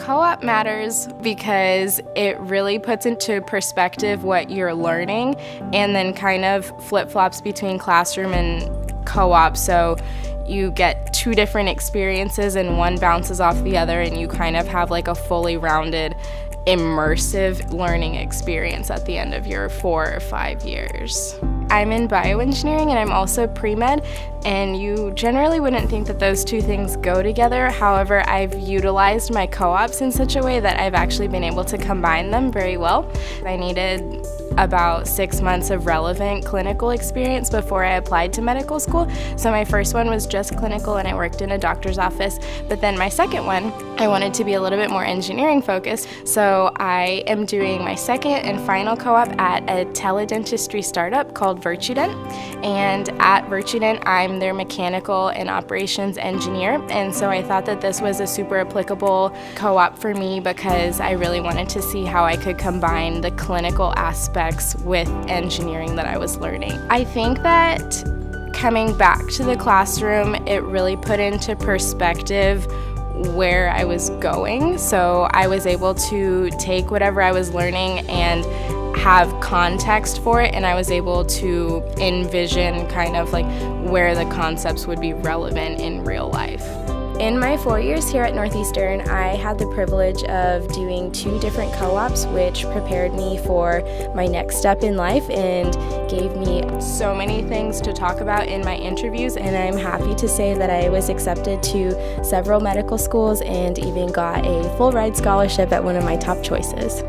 Co-op matters because it really puts into perspective what you're learning and then kind of flip-flops between classroom and co-op. So you get two different experiences and one bounces off the other and you kind of have like a fully rounded immersive learning experience at the end of your 4 or 5 years. I'm in bioengineering and I'm also pre-med, and you generally wouldn't think that those two things go together. However, I've utilized my co-ops in such a way that I've actually been able to combine them very well. I needed about 6 months of relevant clinical experience before I applied to medical school. So my first one was just clinical and I worked in a doctor's office. But then my second one, I wanted to be a little bit more engineering focused. So I am doing my second and final co-op at a teledentistry startup called Virtudent. And at Virtudent, I'm their mechanical and operations engineer. And so I thought that this was a super applicable co-op for me because I really wanted to see how I could combine the clinical aspects with engineering that I was learning. I think that coming back to the classroom, it really put into perspective where I was going. So I was able to take whatever I was learning and have context for it, and I was able to envision kind of like where the concepts would be relevant in real life. In my 4 years here at Northeastern, I had the privilege of doing 2 different co-ops, which prepared me for my next step in life and gave me so many things to talk about in my interviews. And I'm happy to say that I was accepted to several medical schools and even got a full ride scholarship at one of my top choices.